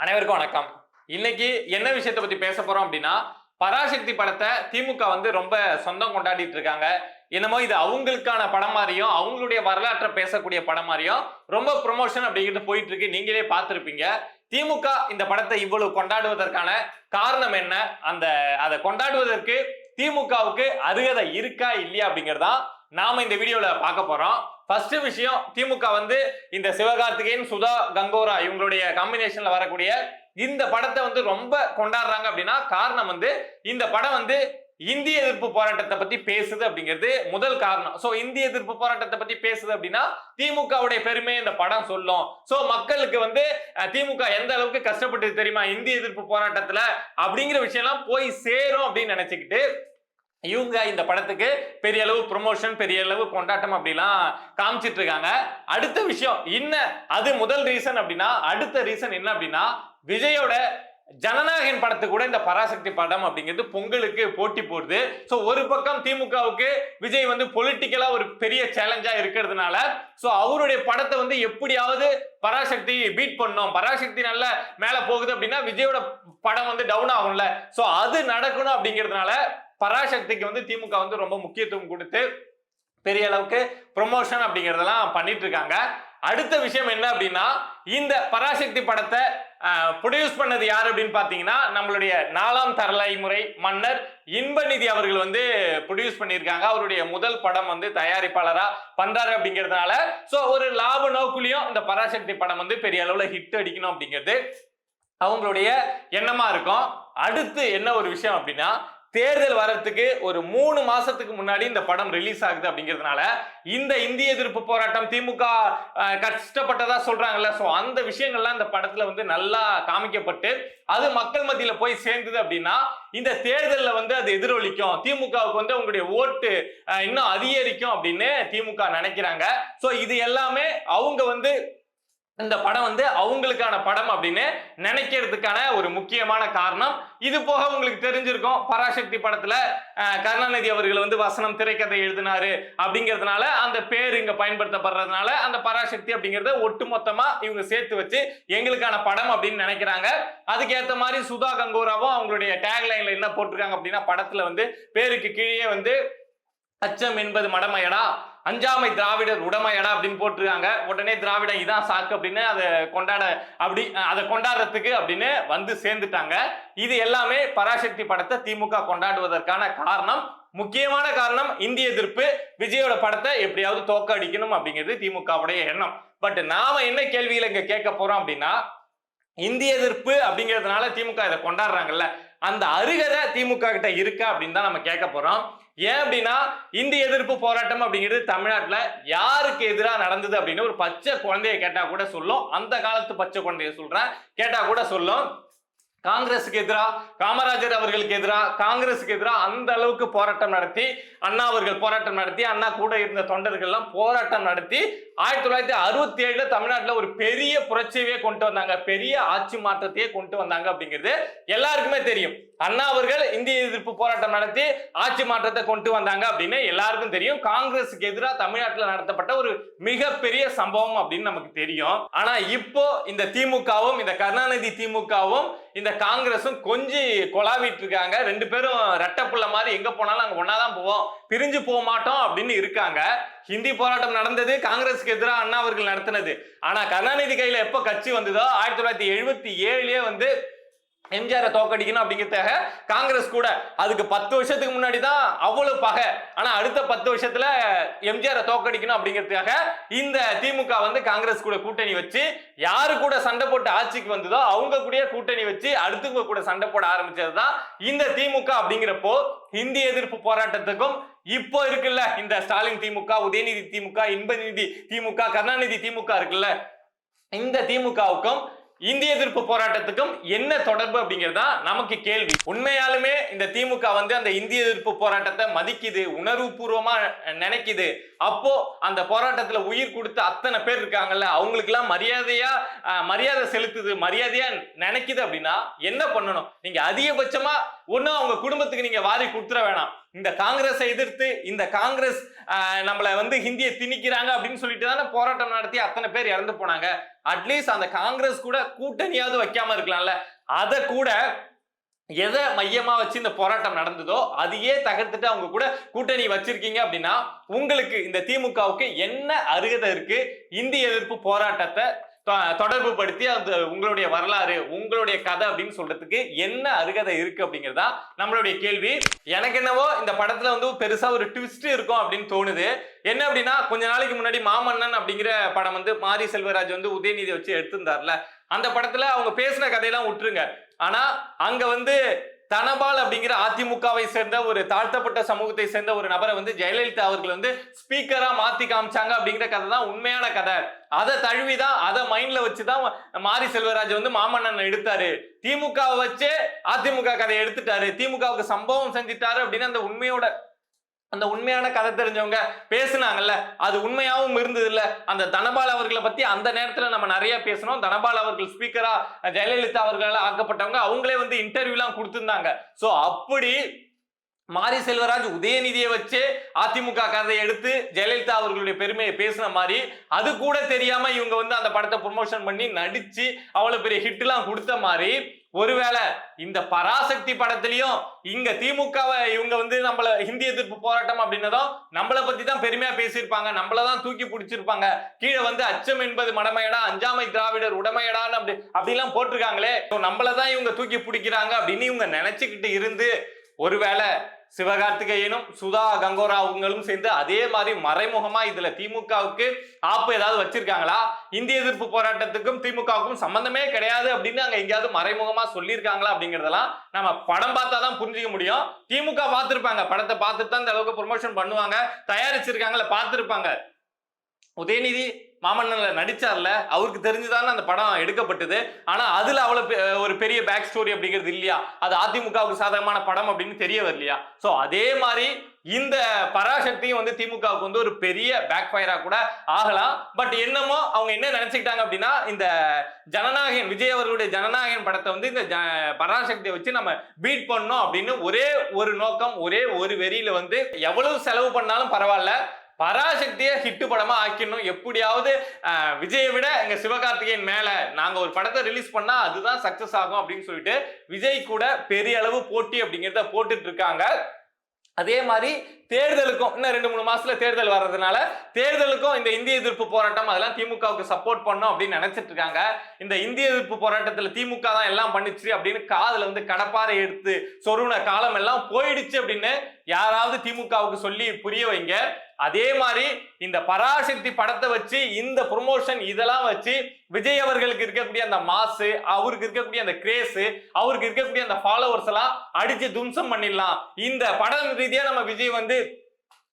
அனைவருக்கும் வணக்கம். இன்னைக்கு என்ன விஷயத்தை பத்தி பேச போறோம் அப்படின்னா, பராசக்தி படத்தை திமுக வந்து ரொம்ப சொந்தம் கொண்டாடிட்டு இருக்காங்க. என்னமோ இது அவங்களுக்கான படம் மாதிரியும் அவங்களுடைய வரலாற்றை பேசக்கூடிய படம் மாதிரியும் ரொம்ப ப்ரொமோஷன் அப்படிங்கிறது போயிட்டு இருக்கு. நீங்களே பார்த்திருப்பீங்க. திமுக இந்த படத்தை இவ்வளவு கொண்டாடுவதற்கான காரணம் என்ன, அதை கொண்டாடுவதற்கு திமுகவுக்கு அருகதை இருக்கா இல்லையா அப்படிங்கிறதா நாம இந்த வீடியோல பார்க்க போறோம். ஃபர்ஸ்ட் விஷயம், திமுக வந்து இந்த சிவகார்த்திகேயன், சுதா கங்கோரா இவங்களுடைய காம்பினேஷன்ல வரக்கூடிய இந்த படத்தை வந்து ரொம்ப கொண்டாடுறாங்க அப்படின்னா காரணம் வந்து இந்த படம் வந்து இந்திய எதிர்ப்பு போராட்டத்தை பத்தி பேசுது அப்படிங்கிறது முதல் காரணம். சோ இந்திய எதிர்ப்பு போராட்டத்தை பத்தி பேசுது அப்படின்னா திமுகவுடைய பெருமையை இந்த படம் சொல்லும். சோ மக்களுக்கு வந்து திமுக எந்த அளவுக்கு கஷ்டப்பட்டு தெரியுமா இந்திய எதிர்ப்பு போராட்டத்துல அப்படிங்கிற விஷயம் எல்லாம் போய் சேரும் அப்படின்னு நினைச்சுக்கிட்டு இவங்க இந்த படத்துக்கு பெரிய அளவு ப்ரொமோஷன், பெரிய அளவு கொண்டாட்டம் அப்படிலாம் காமிச்சிட்டு இருக்காங்க. அடுத்த விஷயம் என்ன, அது முதல் ரீசன் அப்படின்னா அடுத்த ரீசன் என்ன அப்படின்னா, விஜயோட ஜனநாயகன் படத்துக்கு கூட இந்த பராசக்தி படம் அப்படிங்கிறது பொங்கலுக்கு போட்டி போடுது. சோ ஒரு பக்கம் திமுகவுக்கு விஜய் வந்து பொலிட்டிக்கலா ஒரு பெரிய சேலஞ்சா இருக்கிறதுனால சோ அவருடைய படத்தை வந்து எப்படியாவது பராசக்தி பீட் பண்ணும், பராசக்தி நல்ல மேல போகுது அப்படின்னா விஜயோட படம் வந்து டவுன் ஆகும்ல. சோ அது நடக்கணும் அப்படிங்கிறதுனால பராசக்திக்கு வந்து திமுக வந்து ரொம்ப முக்கியத்துவம் கொடுத்து பெரிய அளவுக்கு ப்ரொமோஷன் அப்படிங்கறதெல்லாம் பண்ணிட்டு இருக்காங்க. அடுத்த விஷயம் என்ன அப்படின்னா, இந்த பராசக்தி படத்தை ப்ரொடியூஸ் பண்ணது யார் அப்படின்னு பாத்தீங்கன்னா நம்மளுடைய 4ஆம் தலைமுறை மன்னர் இன்பநிதி அவர்கள் வந்து ப்ரொடியூஸ் பண்ணியிருக்காங்க. அவருடைய முதல் படம் வந்து தயாரிப்பாளரா பண்றாரு அப்படிங்கிறதுனால சோ ஒரு லாப நோக்குலயும் இந்த பராசக்தி படம் வந்து பெரிய அளவுல ஹிட் அடிக்கணும் அப்படிங்கிறது அவங்களுடைய எண்ணமா இருக்கும். அடுத்து என்ன ஒரு விஷயம் அப்படின்னா, தேர்தல் வரத்துக்கு ஒரு 3 மாசத்துக்கு முன்னாடி இந்த படம் ரிலீஸ் ஆகுது அப்படிங்கிறதுனால இந்த இந்திய எதிர்ப்பு போராட்டம் திமுக கஷ்டப்பட்டதா சொல்றாங்கல்ல, சோ அந்த விஷயங்கள்லாம் இந்த படத்துல வந்து நல்லா காமிக்கப்பட்டு அது மக்கள் மத்தியில போய் சேர்ந்தது அப்படின்னா இந்த தேர்தலில் வந்து அது எதிரொலிக்கும், திமுகவுக்கு வந்து உங்களுடைய ஓட்டு இன்னும் அதிகரிக்கும் அப்படின்னு திமுக நினைக்கிறாங்க. சோ இது எல்லாமே அவங்க வந்து இந்த படம் வந்து அவங்களுக்கான படம் அப்படின்னு நினைக்கிறதுக்கான ஒரு முக்கியமான காரணம். இது போக உங்களுக்கு தெரிஞ்சிருக்கும், பராசக்தி படத்துல கருணாநிதி அவர்கள் வந்து வசனம் திரைக்கதை எழுதினாரு அப்படிங்கிறதுனால அந்த பேர் இங்க பயன்படுத்தப்படுறதுனால அந்த பராசக்தி அப்படிங்கறத ஒட்டுமொத்தமா இவங்க சேர்த்து வச்சு எங்களுக்கான படம் அப்படின்னு நினைக்கிறாங்க. அதுக்கு ஏற்ற மாதிரி சுதா கங்கோராவும் அவங்களுடைய டேக்லைன்ல என்ன போட்டிருக்காங்க அப்படின்னா, படத்துல வந்து பேருக்கு கீழே வந்து அச்சம் என்பது மடமையடா, அஞ்சாமை திராவிடர் உடமையடா அப்படின்னு போட்டிருக்காங்க. உடனே திராவிடம் இதான் சாக்கு அப்படின்னு அதை கொண்டாடுறதுக்கு அப்படின்னு வந்து சேர்ந்துட்டாங்க. இது எல்லாமே பராசக்தி படத்தை திமுக கொண்டாடுவதற்கான காரணம். முக்கியமான காரணம் இந்திய எதிர்ப்பு, விஜயோட படத்தை எப்படியாவது தோக்க அடிக்கணும் அப்படிங்கிறது திமுகவுடைய எண்ணம். பட் நாம என்ன கேள்வியில இங்க கேட்க போறோம் அப்படின்னா, இந்திய எதிர்ப்பு அப்படிங்கிறதுனால திமுக இதை கொண்டாடுறாங்கல்ல, அந்த அருகதை திமுக கிட்ட இருக்கா அப்படின்னு தான் நம்ம கேட்க போறோம். ஏன் அப்படின்னா இந்திய எதிர்ப்பு போராட்டம் அப்படிங்கிறது தமிழ்நாட்டுல யாருக்கு எதிராக நடந்தது அப்படின்னு ஒரு பச்சை குழந்தைய கேட்டா கூட சொல்லும். அந்த காலத்து பச்சை குழந்தைய சொல்றேன், கேட்டா கூட சொல்லும். காங்கிரஸுக்கு எதிராக, காமராஜர் அவர்களுக்கு எதிராக, காங்கிரஸுக்கு எதிராக அந்த அளவுக்கு போராட்டம் நடத்தி, அண்ணா அவர்கள் போராட்டம் நடத்தி, அண்ணா கூட இருந்த தொண்டர்கள் எல்லாம் போராட்டம் நடத்தி 1967 தமிழ்நாட்டில் ஒரு பெரிய புரட்சியவே கொண்டு வந்தாங்க, பெரிய ஆட்சி மாற்றத்தையே கொண்டு வந்தாங்க அப்படிங்கிறது எல்லாருக்குமே தெரியும். அண்ணா அவர்கள் இந்திய எதிர்ப்பு போராட்டம் நடத்தி ஆட்சி மாற்றத்தை கொண்டு வந்தாங்க அப்படின்னு எல்லாருக்கும் தெரியும். காங்கிரஸுக்கு எதிராக தமிழ்நாட்டில் நடத்தப்பட்ட ஒரு மிகப்பெரிய சம்பவம் அப்படின்னு நமக்கு தெரியும். ஆனா இப்போ இந்த திமுகவும், இந்த கருணாநிதி திமுகவும் இந்த காங்கிரஸும் கொஞ்சம் கொலாவிட்டு இருக்காங்க. ரெண்டு பேரும் ரெட்டப்புள்ள மாதிரி எங்க போனாலும் அங்க ஒன்னாதான் போவோம், பிரிஞ்சு போக மாட்டோம் அப்படின்னு இருக்காங்க. ஹிந்தி போராட்டம் நடந்தது காங்கிரஸுக்கு எதிராக அண்ணா அவர்கள் நடத்தினது. ஆனா கருணாநிதி கையில எப்ப கட்சி வந்ததோ 1977 வந்து எம்ஜிஆரை தோக்கடிக்கணும் அப்படிங்கிறதுக்காக காங்கிரஸ் கூட அதுக்கு 10 வருஷத்துக்கு முன்னாடி தான் அவ்வளவு பகை. ஆனா அடுத்த 10 வருஷத்துல எம்ஜிஆரை தோக்கடிக்கணும் அப்படிங்கிறதுக்காக இந்த திமுக வந்து காங்கிரஸ் கூட கூட்டணி வச்சு யாரு கூட சண்டை போட்டு ஆட்சிக்கு வந்ததோ அவங்க கூட கூட்டணி வச்சு அடுத்தவங்க கூட சண்டை போட ஆரம்பிச்சதுதான் இந்த திமுக. அப்படிங்கிறப்போ இந்திய எதிர்ப்பு போராட்டத்துக்கும் இப்போ இருக்குல்ல இந்த ஸ்டாலின் திமுக, உதயநிதி திமுக, இன்பநிதி திமுக, கருணாநிதி திமுக இருக்குல்ல, இந்த திமுகவுக்கும் இந்திய எதிர்ப்பு போராட்டத்துக்கும் என்ன தொடர்பு அப்படிங்கிறதா நமக்கு கேள்வி. உண்மையாலுமே இந்த திமுக வந்து அந்த இந்திய எதிர்ப்பு போராட்டத்தை மதிக்குது, உணர்வு பூர்வமா நினைக்குது. அப்போ அந்த போராட்டத்துல உயிர் கொடுத்த அத்தனை பேர் இருக்காங்கல்ல, அவங்களுக்கு எல்லாம் மரியாதை செலுத்துது, மரியாதையா நினைக்குது அப்படின்னா என்ன பண்ணணும்? நீங்க அதிகபட்சமா ஒன்னும் அவங்க குடும்பத்துக்கு நீங்க வாரி கொடுத்துட வேணாம். இந்த காங்கிரஸை எதிர்த்து இந்த காங்கிரஸ் நம்மள வந்து ஹிந்தியை திணிக்கிறாங்க அப்படின்னு சொல்லிட்டு தானே போராட்டம் நடத்தி அத்தனை பேர் இறந்து போனாங்க. அட்லீஸ்ட் அந்த காங்கிரஸ் கூட கூட்டணியாவது வைக்காம இருக்கலாம்ல. அத கூட எதை மையமா வச்சு இந்த போராட்டம் நடந்ததோ அதையே தகர்த்துட்டு அவங்க கூட கூட்டணி வச்சிருக்கீங்க அப்படின்னா உங்களுக்கு இந்த திமுகவுக்கு என்ன அருகதை இருக்கு இந்திய எதிர்ப்பு போராட்டத்தை தொடர்பு படுத்தி அந்த உங்களுடைய வரலாறு உங்களுடைய கதை அப்படின்னு சொல்றதுக்கு என்ன அருகதை இருக்கு அப்படிங்கிறதா நம்மளுடைய கேள்வி. எனக்கு என்னவோ இந்த படத்துல வந்து பெருசா ஒரு ட்விஸ்ட் இருக்கும் அப்படின்னு தோணுது. என்ன அப்படின்னா, கொஞ்ச நாளைக்கு முன்னாடி மாமன்னன் அப்படிங்கிற படம் வந்து மாரி செல்வராஜ் வந்து உதயநிதி வச்சு எடுத்திருந்தார்ல, அந்த படத்துல அவங்க பேசின கதையெல்லாம் விட்டுருங்க. ஆனா அங்க வந்து தனபால் அப்படிங்கிற அதிமுகவை சேர்ந்த ஒரு தாழ்த்தப்பட்ட சமூகத்தை சேர்ந்த ஒரு நபரை வந்து ஜெயலலிதா அவர்கள் வந்து ஸ்பீக்கரா மாத்தி காமிச்சாங்க அப்படிங்கிற கதை தான் உண்மையான கதை. அதை தழுவிதான் அதை மைண்ட்ல வச்சுதான் மாரி செல்வராஜ் வந்து மாமன்னன் எடுத்தாரு. திமுகவை வச்சு அதிமுக கதையை எடுத்துட்டாரு, திமுகவுக்கு சம்பவம் செஞ்சிட்டாரு அப்படின்னு அந்த உண்மையான கதை தெரிஞ்சவங்க பேசுனாங்கல்ல, அது உண்மையாவும் இருந்தது இல்ல. அந்த தனபால் அவர்களை பத்தி அந்த நேரத்துல நம்ம நிறைய பேசணும். தனபால் அவர்கள் ஸ்பீக்கரா ஜெயலலிதா அவர்களால் ஆக்கப்பட்டவங்க, அவங்களே வந்து இன்டர்வியூ எல்லாம் கொடுத்திருந்தாங்க. சோ அப்படி மாரி செல்வராஜ் உதயநிதியை வச்சு அதிமுக கதையை எடுத்து ஜெயலலிதா அவர்களுடைய பெருமையை பேசின மாதிரி அது கூட தெரியாம இவங்க வந்து அந்த படத்தை ப்ரொமோஷன் பண்ணி நடிச்சு அவ்வளவு பெரிய ஹிட் எல்லாம் கொடுத்த மாதிரி, ஒருவேளை இந்த பராசக்தி படத்திலையும் இங்க திமுகவை இவங்க வந்து நம்மள ஹிந்தி எதிர்ப்பு போராட்டம் அப்படின்னதும் நம்மளை பத்தி தான் பெருமையா பேசியிருப்பாங்க, நம்மளதான் தூக்கி பிடிச்சிருப்பாங்க. கீழே வந்து அச்சம் என்பது மடமையடா, அஞ்சாமை திராவிடர் உடமையடான்னு அப்படிலாம் போட்டிருக்காங்களே, நம்மளதான் இவங்க தூக்கி பிடிக்கிறாங்க அப்படின்னு இவங்க நினைச்சுக்கிட்டு இருந்து ஒருவேளை சிவகார்த்திகேயனும் சுதா கங்கோராவுங்களும் சேர்ந்து அதே மாதிரி மறைமுகமா இதுல திமுகவுக்கு ஆப்பு ஏதாவது வச்சிருக்காங்களா, இந்திய எதிர்ப்பு போராட்டத்துக்கும் திமுகவுக்கும் சம்பந்தமே கிடையாது அப்படின்னு அங்க எங்கேயாவது மறைமுகமா சொல்லியிருக்காங்களா அப்படிங்கறதெல்லாம் நம்ம படம் பார்த்தா தான் புரிஞ்சுக்க முடியும். திமுக பார்த்திருப்பாங்க, படத்தை பார்த்துட்டு தான் இந்த அளவுக்கு ப்ரொமோஷன் பண்ணுவாங்க, தயாரிச்சிருக்காங்கல்ல, பார்த்திருப்பாங்க. உதயநிதி மாமன்னன்ல நடிச்சார்ல, அவருக்கு தெரிஞ்சுதானே அந்த படம் எடுக்கப்பட்டது. ஆனா அதுல அவ்வளவு ஒரு பெரிய பேக் ஸ்டோரி அப்படிங்கிறது இல்லையா, அது அதிமுகவுக்கு சாதகமான படம் அப்படின்னு தெரிய வரலையா. சோ அதே மாதிரி இந்த பராசக்தியும் வந்து திமுகவுக்கு வந்து ஒரு பெரிய பேக் ஃபயரா கூட ஆகலாம். பட் என்னமோ அவங்க என்ன நினைச்சுக்கிட்டாங்க அப்படின்னா, இந்த ஜனநாயகன் விஜய் அவர்களுடைய ஜனநாயகன் படத்தை வந்து இந்த பராசக்தியை வச்சு நம்ம பீட் பண்ணோம் அப்படின்னு ஒரே ஒரு நோக்கம், ஒரே ஒரு வெறியில வந்து எவ்வளவு செலவு பண்ணாலும் பரவாயில்ல, பராசக்தியை ஹிட் படமா ஆக்கிடணும், எப்படியாவது விஜயை விட எங்க சிவகார்த்திகேயன் மேல நாங்க ஒரு படத்தை ரிலீஸ் பண்ணா அதுதான் சக்சஸ் ஆகும் அப்படின்னு சொல்லிட்டு விஜய் கூட பெரிய அளவு போட்டி அப்படிங்கிறத போட்டுட்டு இருக்காங்க. அதே மாதிரி தேர்தலுக்கும் இன்னும் 2-3 மாசத்துல தேர்தல் வர்றதுனால தேர்தலுக்கும் இந்த இந்திய எதிர்ப்பு போராட்டம் அதெல்லாம் திமுகவுக்கு சப்போர்ட் பண்ணும் அப்படின்னு நினைச்சிட்டு இருக்காங்க. இந்த இந்திய எதிர்ப்பு போராட்டத்துல திமுக தான் எல்லாம் பண்ணிச்சு அப்படின்னு காதுல வந்து கடப்பாரை எடுத்து சொருன காலம் எல்லாம் போயிடுச்சு அப்படின்னு யாராவது திமுகவுக்கு சொல்லி புரிய வைங்க. அதே மாதிரி இந்த பராசக்தி படத்தை வச்சு இந்த ப்ரொமோஷன் இதெல்லாம் வச்சு விஜய் அவர்களுக்கு இருக்கக்கூடிய அந்த மாசு, அவருக்கு இருக்கக்கூடிய அந்த கிரேஸ், அவருக்கு இருக்கக்கூடிய அந்த ஃபாலோவர்ஸ் எல்லாம் அடிச்சு தும்சம் பண்ணிடலாம். இந்த படம் ரீதியா நம்ம விஜய் வந்து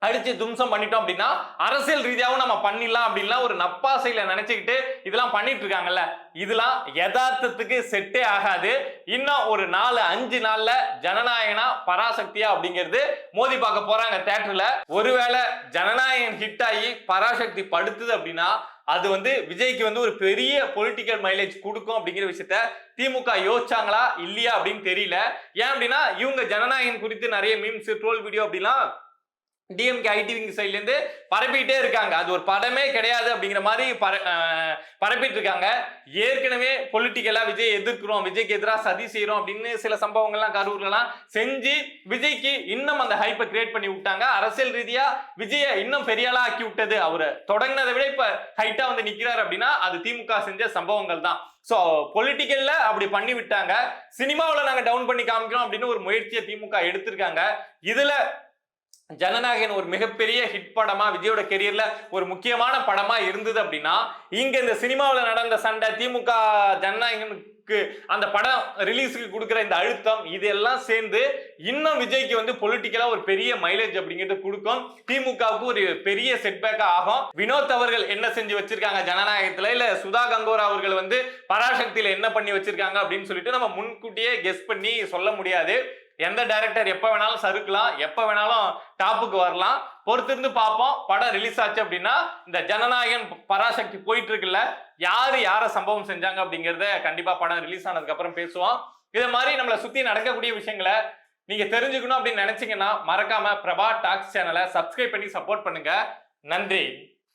அடிச்சு தும்சம் பண்ணிட்டோம் அப்படின்னா அரசியல் ரீதியாகவும் நம்ம பண்ணிடலாம் அப்படின்லாம் ஒரு நப்பாசையில நினைச்சுக்கிட்டு இதெல்லாம் பண்ணிட்டு இருக்காங்கல்ல, இதெல்லாம் யதார்த்தத்துக்கு செட்டே ஆகாது. இன்னும் ஒரு 4-5 நாள்ல ஜனநாயகனா பராசக்தியா அப்படிங்கிறது மோதி பார்க்க போறாங்க தியேட்டர்ல. ஒருவேளை ஜனநாயகன் ஹிட் ஆகி பராசக்தி படுத்துது அப்படின்னா அது வந்து விஜய்க்கு வந்து ஒரு பெரிய பொலிட்டிக்கல் மைலேஜ் கொடுக்கும் அப்படிங்கிற விஷயத்த திமுக யோசிச்சாங்களா இல்லையா அப்படின்னு தெரியல. ஏன் அப்படின்னா இவங்க ஜனநாயகன் குறித்து நிறைய மீம்ஸ், ட்ரோல் வீடியோ அப்படிலாம் டிஎம்கே ஐடி விங் சைட்ல இருந்து பரப்பிட்டே இருக்காங்க. அது ஒரு படமே கிடையாது அப்படிங்கிற மாதிரி பரப்பிட்டு இருக்காங்க. ஏற்கனவே பொலிட்டிக்கலா விஜய் எதிர்க்கிறோம், விஜய்க்கு எதிராக சதி செய்யறோம் அப்படின்னு சில சம்பவங்கள்லாம் கரூர்லாம் செஞ்சு விஜய்க்கு இன்னும் அந்த ஹைப்பை கிரியேட் பண்ணி விட்டாங்க. அரசியல் ரீதியா விஜய இன்னும் பெரியாளா ஆக்கி விட்டது, அவரை தொடங்கினதை விட இப்ப ஹைட்டா வந்து நிக்கிறாரு அப்படின்னா அது திமுக செஞ்ச சம்பவங்கள் தான். சோ பொலிட்டிக்கல்ல அப்படி பண்ணி விட்டாங்க. சினிமாவில் நாங்க டவுன் பண்ணி காமிக்கிறோம் அப்படின்னு ஒரு முயற்சியை திமுக எடுத்திருக்காங்க. இதுல ஜனநாயகன் ஒரு மிகப்பெரிய ஹிட் படமா விஜயோட கெரியர்ல ஒரு முக்கியமான படமா இருந்தது அப்படின்னா இங்க இந்த சினிமாவில் நடந்த சண்டை, திமுக ஜனநாயகனுக்கு அந்த படம் ரிலீஸுக்கு கொடுக்கிற இந்த அழுத்தம், இதெல்லாம் சேர்ந்து இன்னும் விஜய்க்கு வந்து பொலிட்டிக்கலா ஒரு பெரிய மைலேஜ் அப்படிங்கிறது கொடுக்கும். திமுகவுக்கு ஒரு பெரிய செட்பேக்கா ஆகும். வினோத் அவர்கள் என்ன செஞ்சு வச்சிருக்காங்க ஜனநாயகத்துல, இல்ல சுதா கங்கோரா அவர்கள் வந்து பராசக்தியில என்ன பண்ணி வச்சிருக்காங்க அப்படின்னு சொல்லிட்டு நம்ம முன்கூட்டியே கெஸ் பண்ணி சொல்ல முடியாது. எந்த டைரக்டர் எப்ப வேணாலும் சறுக்கலாம், எப்ப வேணாலும் டாப்புக்கு வரலாம். பொறுத்திருந்து பார்ப்போம். படம் ரிலீஸ் ஆச்சு அப்படின்னா இந்த ஜனநாயகன் பராசக்தி போயிட்டு இருக்குல்ல, யார சம்பவம் செஞ்சாங்க அப்படிங்கறத கண்டிப்பா படம் ரிலீஸ் ஆனதுக்கு அப்புறம் பேசுவோம். இதை மாதிரி நம்மளை சுத்தி நடக்கக்கூடிய விஷயங்களை நீங்க தெரிஞ்சுக்கணும் அப்படின்னு நினைச்சீங்கன்னா மறக்காம பிரபா டாக்ஸ் சேனலை சப்ஸ்கிரைப் பண்ணி சப்போர்ட் பண்ணுங்க. நன்றி.